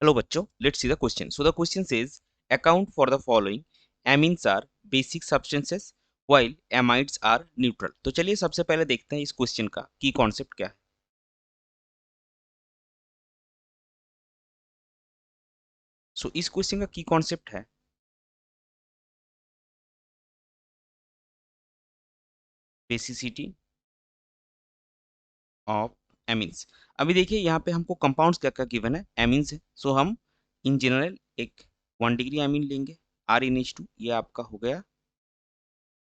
Hello बच्चों, let's see the question. So the question says, account for the following. Amines are basic substances while amides are neutral. तो चलिए सबसे पहले देखते हैं इस क्वेश्चन का की कॉन्सेप्ट क्या है. सो इस क्वेश्चन का की कॉन्सेप्ट है बेसिसिटी ऑफ एमीन्स. अभी देखिए यहाँ पे हमको कंपाउंड्स क्या क्या गिवन है, एमीन्स है. सो हम इन जनरल एक 1 डिग्री एमीन लेंगे, RnH2, ये आपका हो गया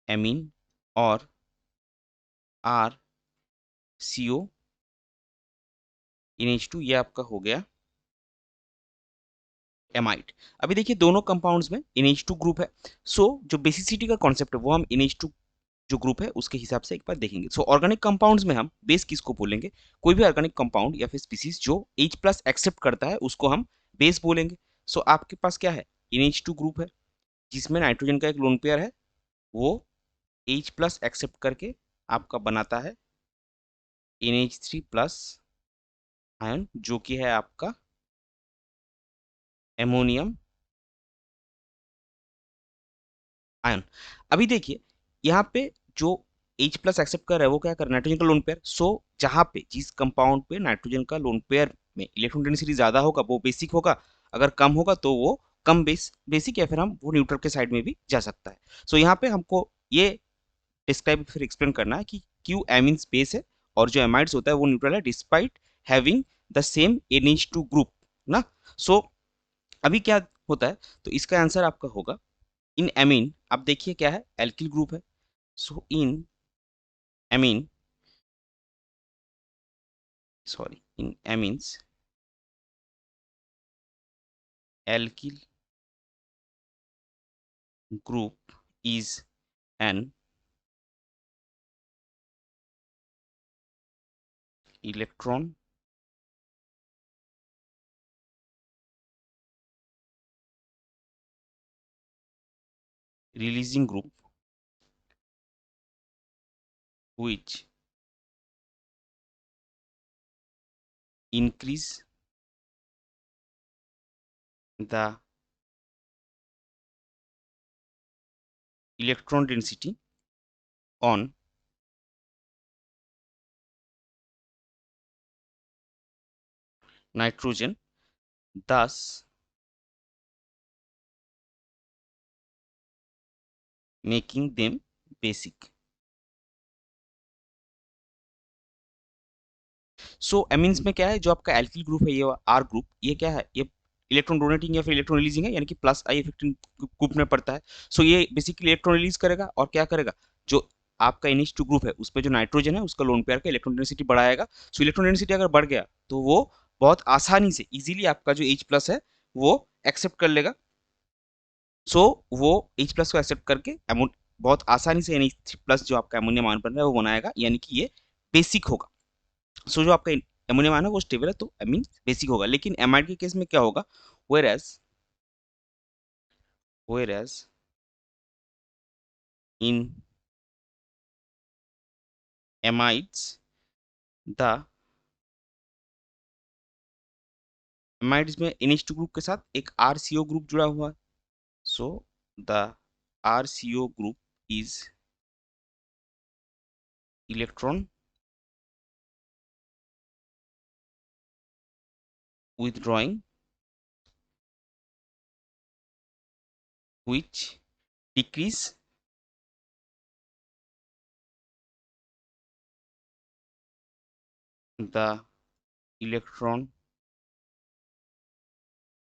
एमीन, और RCO NH2 ये आपका हो गया एमाइड. अभी देखिए दोनों कंपाउंड्स में NH2 ग्रुप है. सो जो बेसिसिटी का कॉन्सेप्ट है वो हम NH2 जो ग्रुप है उसके हिसाब से एक बार देखेंगे. सो ऑर्गेनिक कंपाउंड्स में हम बेस किसको बोलेंगे, कोई भी ऑर्गेनिक कंपाउंड या फिर स्पीसीज जो H प्लस एक्सेप्ट करता है उसको हम बेस बोलेंगे. सो आपके पास क्या है, NH2 ग्रुप है जिसमें नाइट्रोजन का एक लोन पेयर है, वो H प्लस एक्सेप्ट करके आपका बनाता है NH3 प्लस आयन जो कि है आपका एमोनियम आयन. अभी देखिए यहाँ पे जो H प्लस एक्सेप्ट कर रहा है वो क्या कर रहा है, नाइट्रोजन का लोन पेयर. सो जहाँ पे जिस कंपाउंड पे नाइट्रोजन का लोन पेयर में इलेक्ट्रॉन डेंसिटी ज्यादा होगा वो बेसिक होगा, अगर कम होगा तो वो कम बेसिक, या फिर हम वो न्यूट्रल के साइड में भी जा सकता है. सो यहाँ पे हमको ये डिस्क्राइब फिर एक्सप्लेन करना है कि क्यों एमीन्स बेस है और जो एमाइड्स होता है वो न्यूट्रल है despite having the same NH2 group ना. सो अभी क्या होता है, तो इसका आंसर आपका होगा इन एमीन. आप देखिए क्या है, एल्किल ग्रुप है. So in amine, sorry, in amines alkyl group is an electron releasing group which increase the electron density on nitrogen, thus making them basic. So amines में क्या है, जो आपका एल्किल ग्रुप है ये आर ग्रुप, ये क्या है, ये इलेक्ट्रॉन डोनेटिंग या फिर इलेक्ट्रॉन रिलीजिंग है, यानी कि प्लस आई इफेक्टिंग ग्रुप में पड़ता है. सो ये बेसिकली इलेक्ट्रॉन रिलीज करेगा और क्या करेगा, जो आपका NH2 ग्रुप है उस पर जो नाइट्रोजन है उसका लोन पेयर का इलेक्ट्रॉन डेंसिटी बढ़ाएगा. सो इलेक्ट्रॉन डेंसिटी अगर बढ़ गया तो वो बहुत आसानी से इजीली आपका जो H प्लस है वो एक्सेप्ट कर लेगा. सो वो H प्लस को एक्सेप्ट करके बहुत आसानी से NH3 प्लस जो आपका एमोनियम आयन बन रहा है वो बनाएगा, यानी कि ये बेसिक होगा. सो जो आपका एमोनियम आयन है वो स्टेबल है तो एमीन बेसिक होगा. लेकिन एमाइड के केस में क्या होगा, whereas in amides the amides में NH2 ग्रुप के साथ एक RCO ग्रुप जुड़ा हुआ है. So the RCO group is electron withdrawing which decrease the electron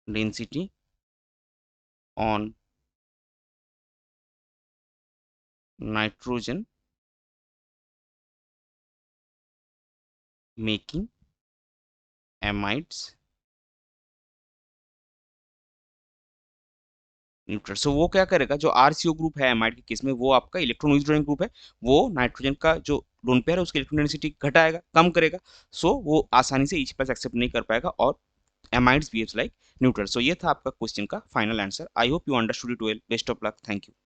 density on nitrogen, making amides neutral. So वो क्या करेगा, जो RCO ग्रुप है एमाइड के केस में वो आपका इलेक्ट्रॉन विथड्रॉइंग ग्रुप है, वो नाइट्रोजन का जो लोन पेयर है उसकी इलेक्ट्रॉन डेंसिटी घटाएगा, कम करेगा. सो वो आसानी से H प्लस एक्सेप्ट नहीं कर पाएगा और एमाइड्स बिहेव्स लाइक न्यूट्रल. सो ये था आपका क्वेश्चन का final answer. I hope you understood it well. Best of luck. Thank you.